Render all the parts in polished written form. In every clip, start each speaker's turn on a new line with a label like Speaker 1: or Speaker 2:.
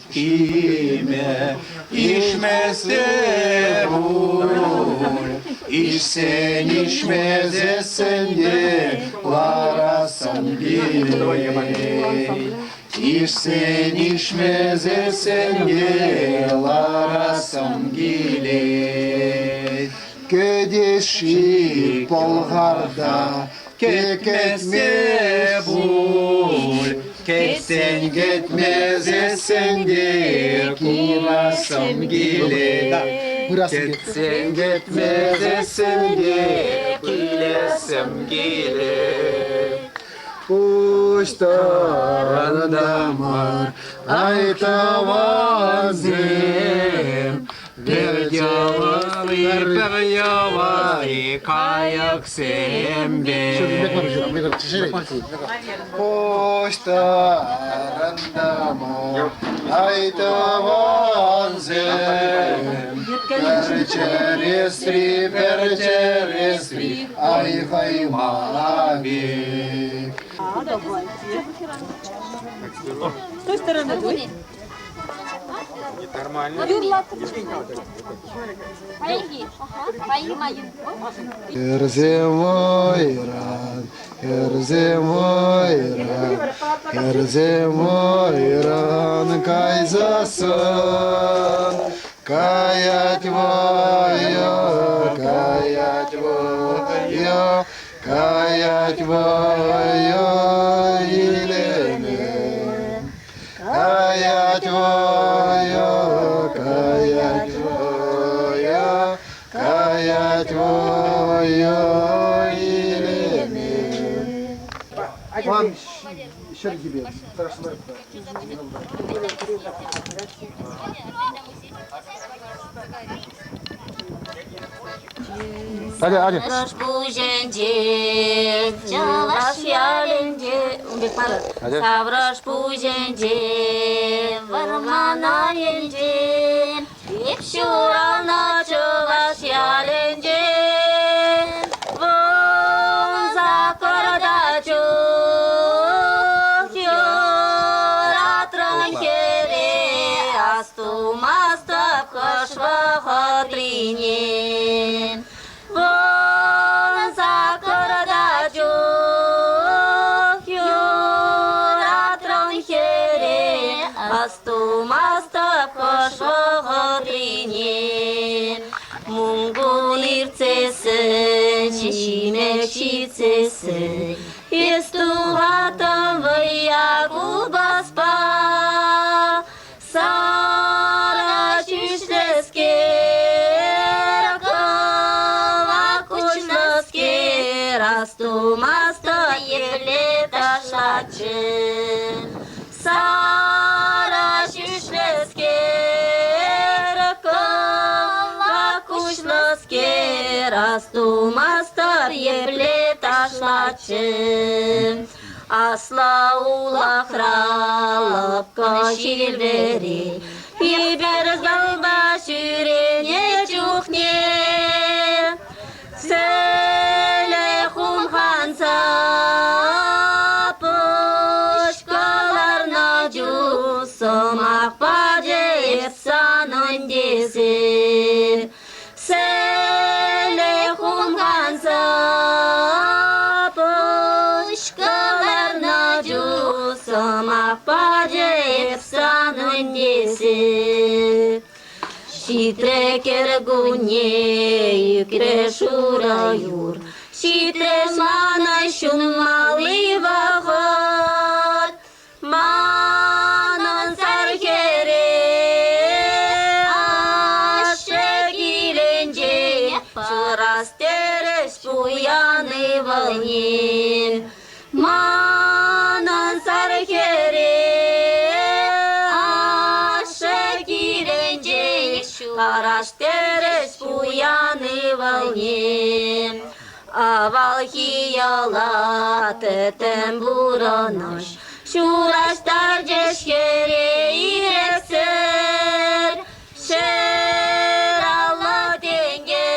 Speaker 1: Жеткиме içmezse bul, içsen içmezsen de varasın bile. İçsen içmezsen de varasın bile. Ködeşi bolgarda keketme bul. Ketsen gitmez etsen de kurasım gile. Ketsen gitmez etsen de kilesim gile. Kuşlarında var aytavazım. Bir yavayı kayak sembe. Kuşlarında mı aytavazım. Perçeresri, ay mavi.
Speaker 2: С той стороны дуй.
Speaker 3: Нормально.
Speaker 1: Herzemoyran kayzasın. Kayat voyo, kayat voyo, kayat voyo ilenim. Kayat voyo, kayat voyo, kayat voyo ilenim. Вам еще gibi. Hadi.
Speaker 4: Разбуженде, жалаш яленде, савраш пуженде, варманаенде, епшурана чуваш яленде, вон закорда чух, юратран хере, асту мастав кашва хатринен. Çiçeği, istuhatam veya gubaspa, sara çüşlesker, kava kuşlesker, astumasta yevle taşaçın, sara çüşlesker, kava kuşlesker, astumasta yevle taşlaçın. Asla ulaqralıb kaşirveri, Iber zalba şürene çuxne, Selehum xansa, Pışqalarna cusum, Aqbaca efsanın desin, Selehum xansa, Aqbaca efsanın desi. Şitre kergune yükre şurayur, Şitre mana şun mali vahat, Manan sarkere aşık ilence, Şuras teres buyanı valnin, Manan sarkere aşık ilence, Şuras teres buyanı valnin. Avalhiyala tetem buranaş, Şuraştar ceşkere irekser, Şer Allah denge,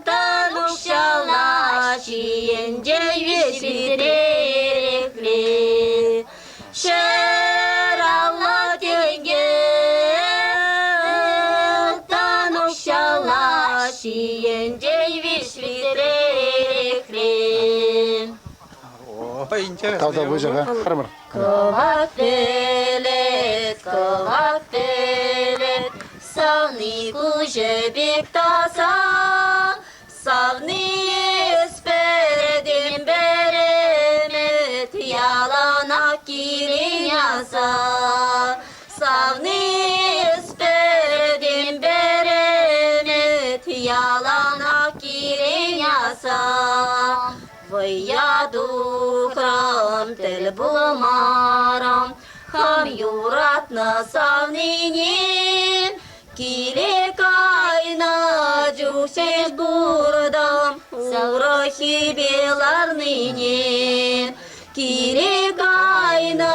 Speaker 4: Tanuk şalaş, Yence yüzürekli, Şer
Speaker 1: Там выжил, а? Армор.
Speaker 4: Ковак белет, savni kuşebek tasa, savni esperdim beremet, yalana kirin yasa. Savni esperdim beremet, yalana kirin yasa. Vaya dukram tel bulmaram, ham yuratna savninin, kile kayna cuşeş burdam, urahi belarninin. Kile kayna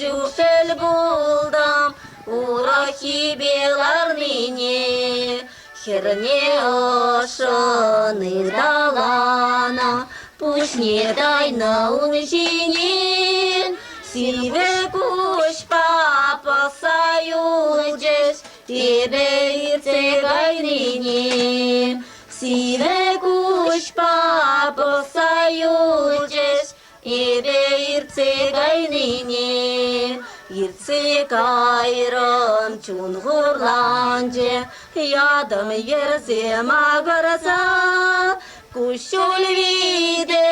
Speaker 4: cuşeş buldam, urahi belarninin. Херне ошаны далана, пусть не дай на унжинин, сиве куш папа саюджеш, тебе ирце гайнинин. Сиве куш папа саюджеш, тебе ирце гайнинин. Ирце кайрам чунгурланже, ядам ерзе магарса, кушул виде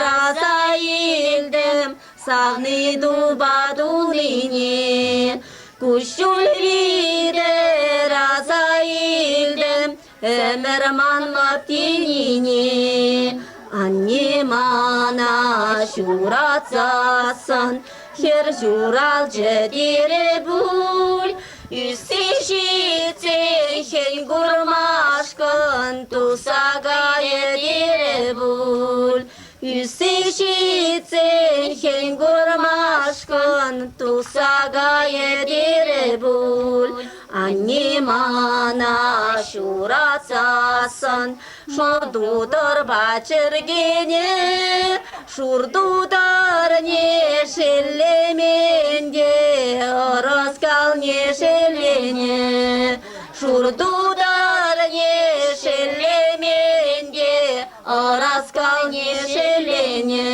Speaker 4: разаилдем, савны дубадулинин. Кушул виде разаилдем, эмерман маптининин. Anne mana şuratsasın, her şuralcı dire bul. Üstişitse hen gurmaşkın, tusagaya dire bul. Üstişitse hen gurmaşkın, tusagaya dire bul. Anne mana şuratsasın, şurdudur başırgene, şurdudur neşellemende, oraskal neşellene. Şurdudur neşellemende, oraskal neşellene.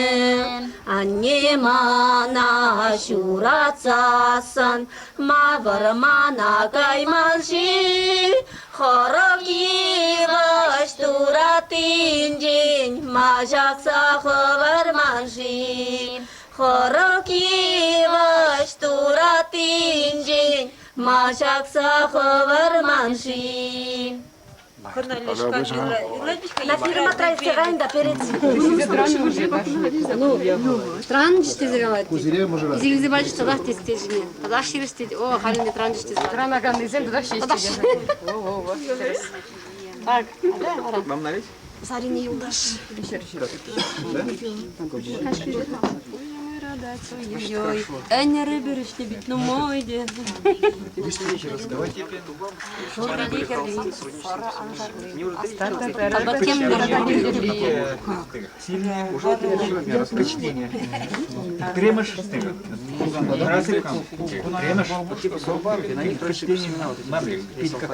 Speaker 4: Anne mana şuratsasın, mavır mana kaymanşi, хорок yığış turatın cin, majaksa хыварманши. Хорок yığış turatın cin, majaksa хыварманши.
Speaker 2: На фирма траектория да перед. Транжте зрелать.
Speaker 1: Кузырев может раз.
Speaker 2: Зигзибач туда тестежни. Туда ширисти. О, халинде транжте.
Speaker 3: Транаган изем туда шесть.
Speaker 2: Так,
Speaker 3: Вам налить?
Speaker 2: Зарин юлдаш. Эня рыбериш не бит, ну мой дед. А батем
Speaker 5: Сильное раскочнение. Кремыш. Кремыш. Раскочнение. Пить как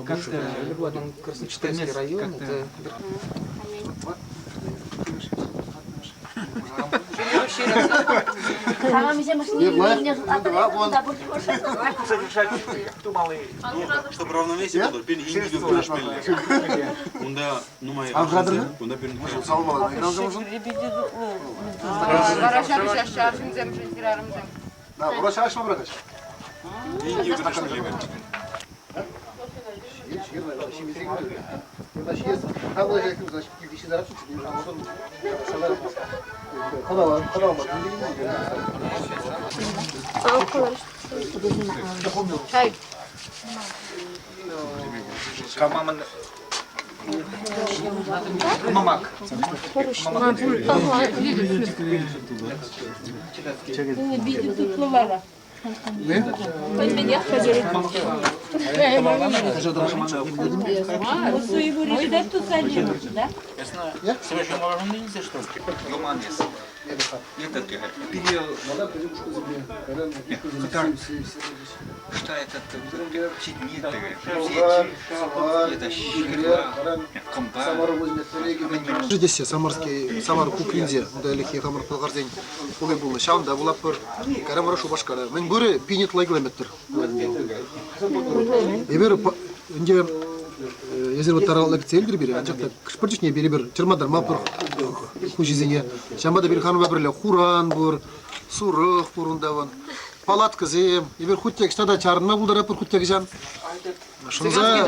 Speaker 5: как-то
Speaker 3: Красночетальский район.
Speaker 6: Чтобы равновесие было, пен индиго кураж пенле. Унда нумай. Унда пен.
Speaker 1: Да, burası açma bırakış.
Speaker 6: Индиго кураж пенле.
Speaker 1: Burada şey есть. Там уже значит килдişi zarar tutuyor. Anladın mı? Salar. Kanal.
Speaker 2: Çay.
Speaker 5: Камаман. Мамак.
Speaker 6: Срочно мороженое нельзя, что ли?
Speaker 5: Гуманес. Этот период, который, что этот читнит, это щирва, комба.
Speaker 1: Жидесе Самарский Самар Кукринзе далеки Самар Палгарзен улы булды. Шамда булап бер карамара шу башкара. Мен бүре пинет лайгламеттер. Эбер инде езер таралык целдер бире. Анчакта кышпырчне бире бер чырмадар мапыр хужизене. Шамада бир хану берле Куран бур, сурых бурундаван. Палатка зем, эбер хуттек стада чарынма булдара пыр хуттек жан. Шанза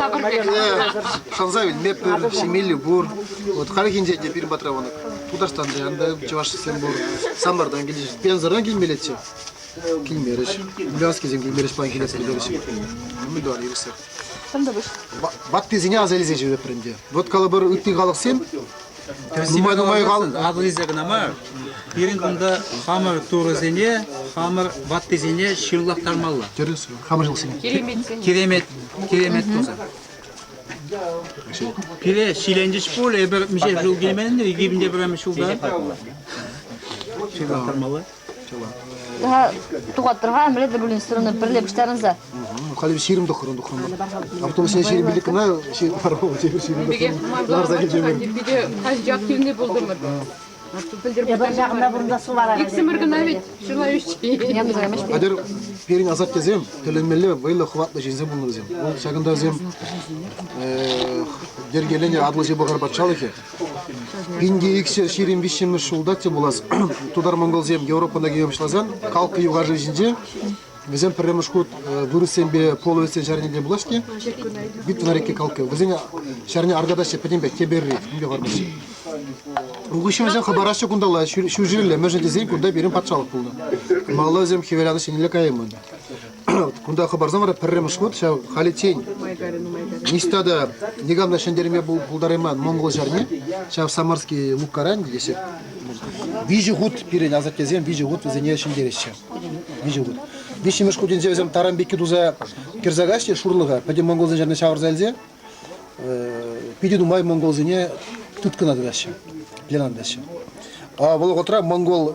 Speaker 1: меппер, семили бур. Вот харихинде де бир батраванок. Тутарстанда анда чаваш сен бур. Самардан келиш, Пензардан келмелетчи. Килмериш. Бляски зем келмериш пан келес келериш. Мидор ирсе. Батты зене азализе жебе пренде. Вот калабыр үтти калык сен. Нумай кал.
Speaker 7: Адлизегна ма. Биринде хамыр турызене, хамыр баттызене шырлап тармалла.
Speaker 1: Терес, хамыр жылсен.
Speaker 7: Керемет тоза. Пире шиленжиш пол, эбер мишел жыл келменин, егибинде бираме шулда. Шырлап тармалла.
Speaker 4: Daha tuğattırğa emre de bulun sırrını birle piştaranıza.
Speaker 1: Kale bir şiirim dokurun. Avtobüsün şiirim birlikine şey var o şiirim dokurun. Larza geçelim.
Speaker 3: Bir de hacı aktivini buldum mu?
Speaker 4: Yabar жағында бұрында су бар.
Speaker 3: Ексіміргін әвет, жылающий.
Speaker 1: Адер перин азат кезем, төленмелі байлы хватлы жинзе бұлны зем. Ол шагында зем дергелене адлы же бағар батчалы ке. Пинге икшер ширин бишшемі шулдат те болаз. Тудар монгол зем Европада кемшлазан, қалқы юғажы жинже. Везем премеш ход вырысен бе половесен шарнеде булашки. Бит на реке қалқы. Везен шарне аргадаше пенембе теберри, бе бармыш. Угушимызен хабарашы кундала шужирле межде зен кунда берем патшалық булды. Малазем хевеляны шенеле кайымын. Кунда хабарзан вара премеш ход ша халитень. Нистада негамна шендереме булдарыман монгол жарне, ша самарский лукаран десе. Вижу гуд пирен азат кезем, вижу гуд везене шендереше. Вижу гуд. Вишимеш худин зевзем тарамбеки дуза кирзагаште шурлыга, педи монголзен жарне шаврзалзе. Педи думай монголзене тутканады башы. Пленандасы. А бұл отра монгол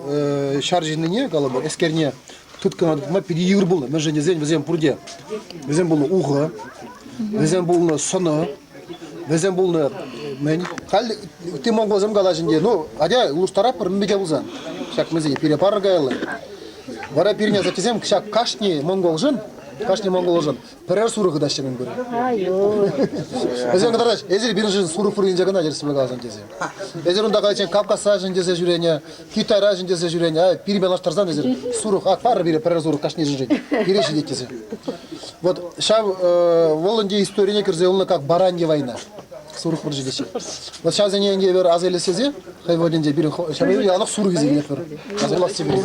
Speaker 1: шаржиніне галаба эскерне тутканады ма педи юр булды. Мен және зен везем пурде. Везем булды уғы, везем булды соны, везем булды мен. Хал ти монголзем галажинде. Ну, адя луштарап мембеге булзан. Шак мезе перепар гайлы. Вара пирне затезем шак кашни монголжын. Кашни монголжын. Перер сурығы да шемен көрі. Эзер кадараш, эзер биринжин суры фурын жагына жерсі бәгалжын тезе. Эзер онда калачен Кавказ жын тезе жүрене, Китай жын тезе жүрене, пирбен аштарзан эзер сурық, акпары бире перер сурық кашни жын биреші де тезе. Вот, шав, волынде историне кірзе, олны как баранье война. Сурық бір жидеші. Вот шав зене енге бер аз елі сезе, хай воденде бірін шамайыр, анық сурық езегіне бір. Аз олақ себелі.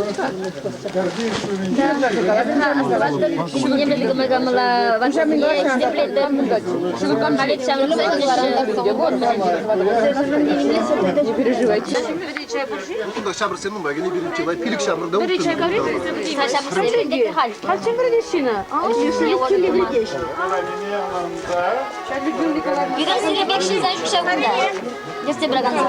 Speaker 1: Кунда шабыр сенің ба, гене бірін чайлай, пилік шабырда
Speaker 4: Если Браганза.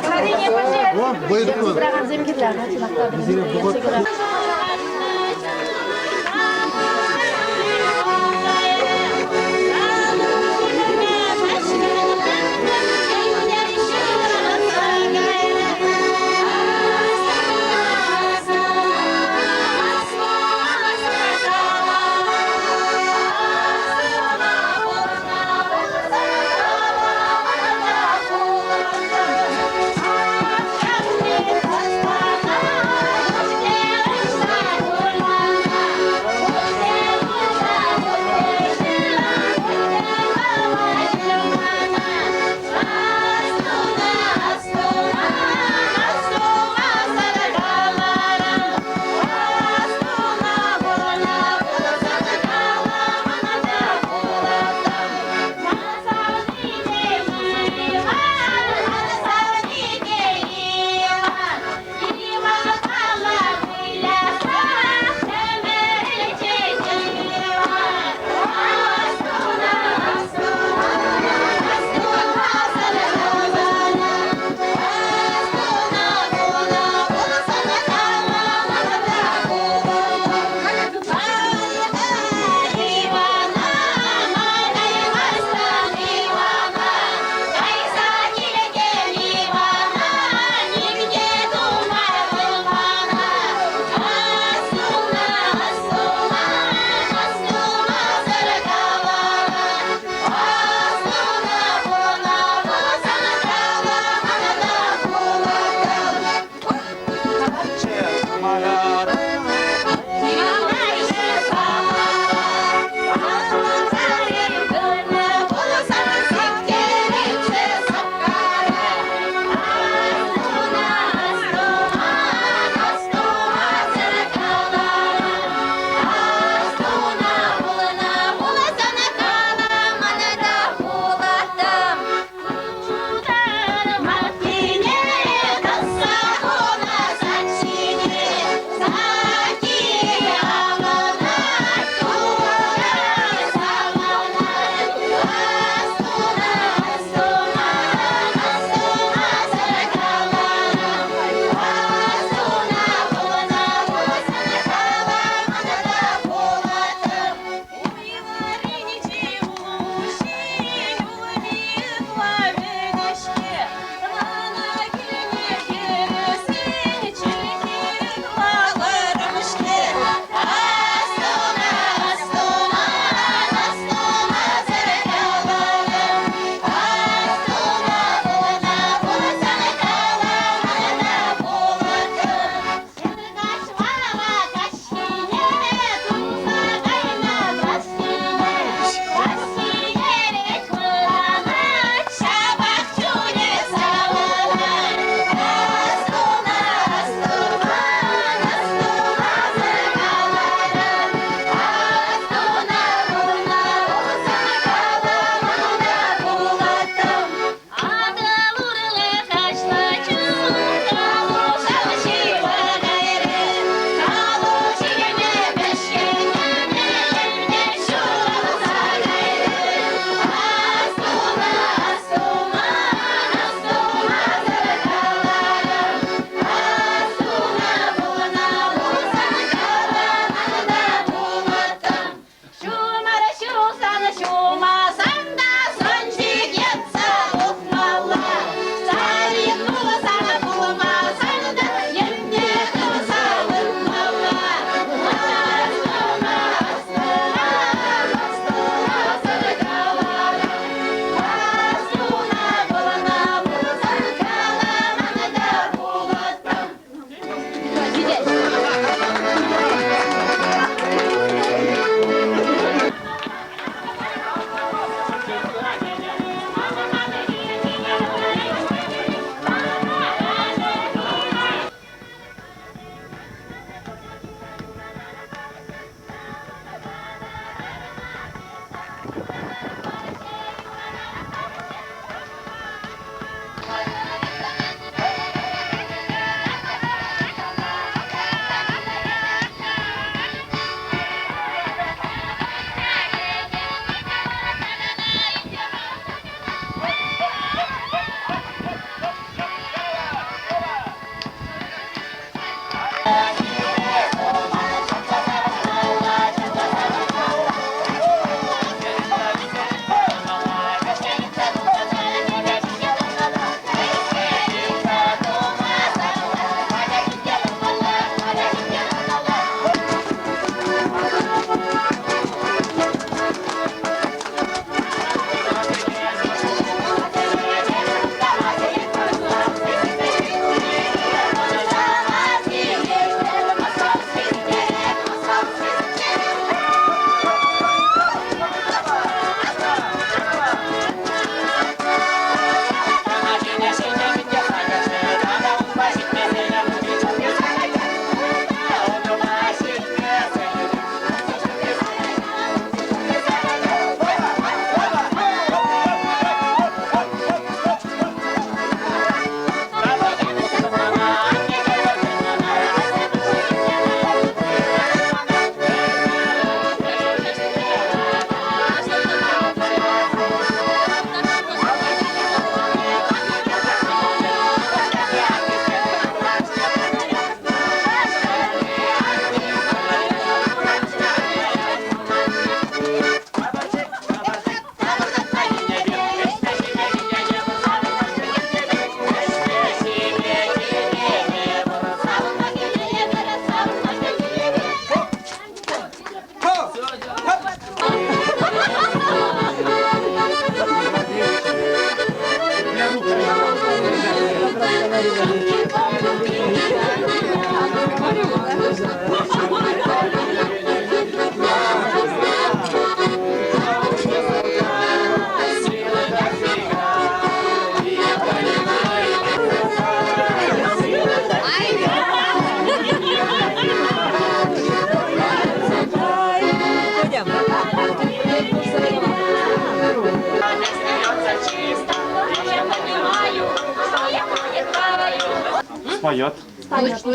Speaker 8: споет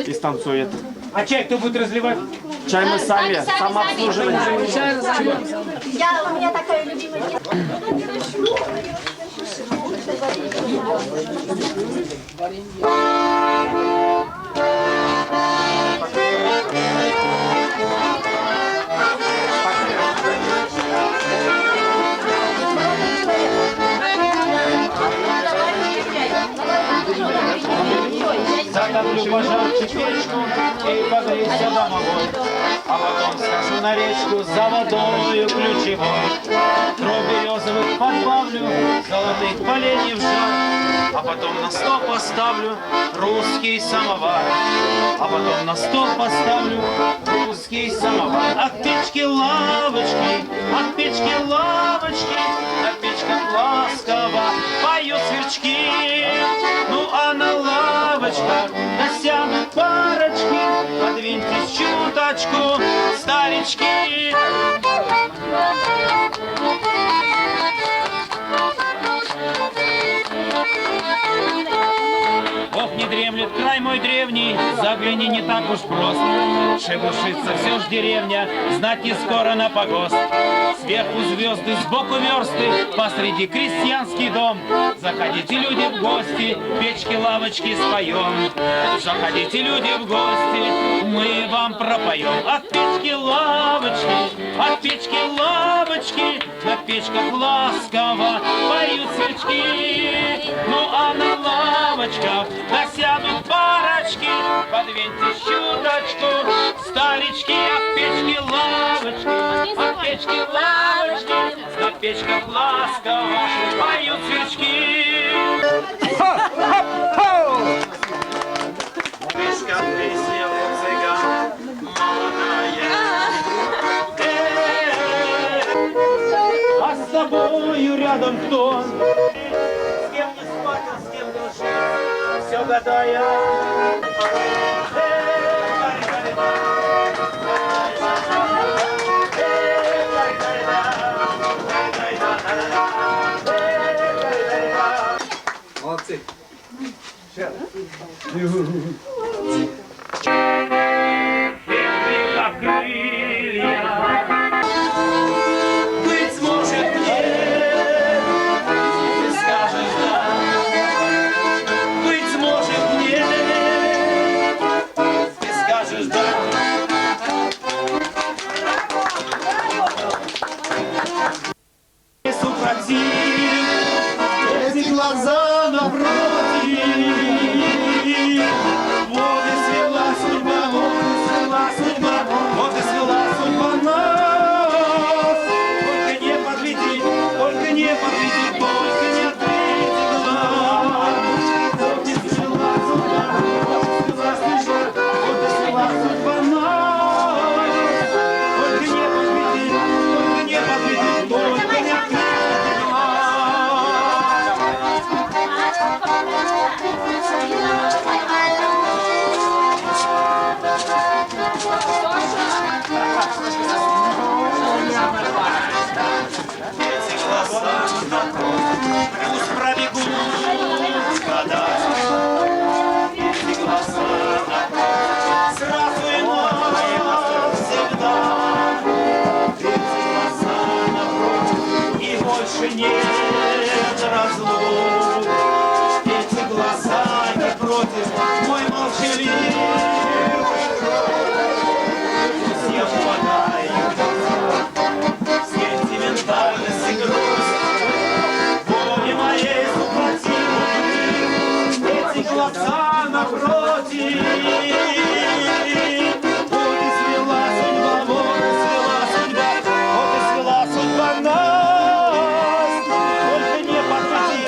Speaker 8: и станцует.
Speaker 7: А чай кто будет разливать?
Speaker 8: Чай мы сами, самообслуживание.
Speaker 9: У меня такая любимая.
Speaker 8: Затоплю пожарче печку и погрейся домовой. А потом схожу на речку за водою ключевой. Дров березовых подбавлю, золотых поленьев жар. А потом на стол поставлю русский самовар. А потом на стол поставлю русский самовар. От печки лавочки, от печки лавочки, на печках ласково поют сверчки. Ну а на лавочках насядут парочки, подвиньтесь чуточку, старички. Ох, не дремлет край мой древний, загляни, не так уж просто. Шебушится все ж деревня, знать не скоро на погост. Сверху звезды, сбоку версты, посреди крестьянский дом. Заходите, люди, в гости, печки, лавочки споем. Заходите, люди, в гости, мы вам пропоем. От печки лавочки, на печках ласково поют сверчки. Ну а на лавочках насядут парочки, подвиньте чуточку, старички. От печки лавочки, на печках ласково поют сверчки. Печка присел цыган, молодая, а с тобою рядом кто? С кем не спать, а с кем дружить, все гадая.
Speaker 5: Молодцы.
Speaker 8: Как крылья, быть сможет мне, ты скажешь да, быть сможет мне, ты скажешь да. Супротив, эти глаза напротив. Вот и свела судьба, вот и свела судьба нас. Только не подведи, только не подведи, только не ответи глаз. Вот и свела судьба, вот и свела судьба нас. Только не подведи, только не подведи, только не ответи глаз. Эти глаза пусть пробегут года. Эти глаза сразу и навсегда. Эти глаза напротив, и больше нет разлук. Эти глаза не против, мой молчаливый. Пусть я впадаю в сентиментальность и грусть, воли моей супротив, эти глаза напротив. Вот и свела судьба, вот и свела судьба, вот и свела судьба нас. Только не подведи,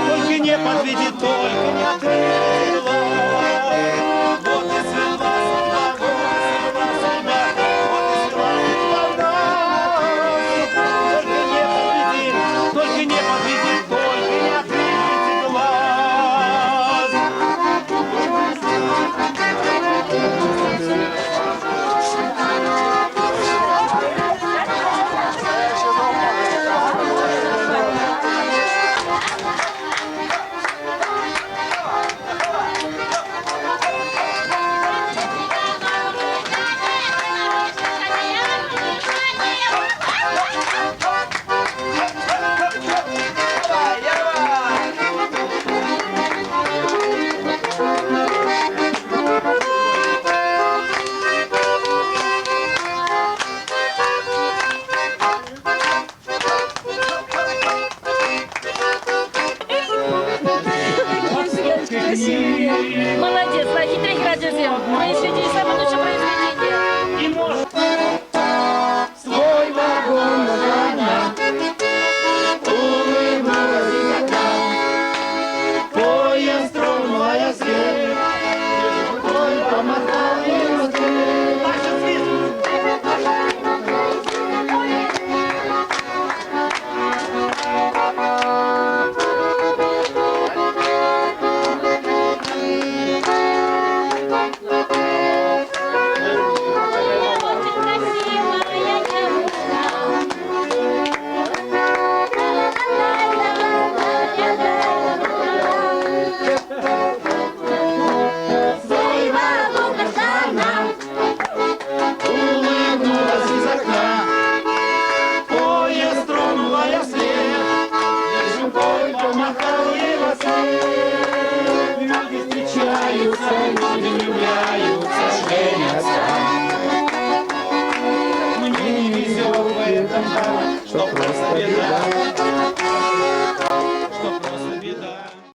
Speaker 8: только не подведи, только не ответи глаз. Вот и свела судьба, вот и свела судьба, вот и свела судьба нас. Только не подведи, только не ответи глаз.
Speaker 10: Молодец, хитрый градиозем. Произведи самое лучшее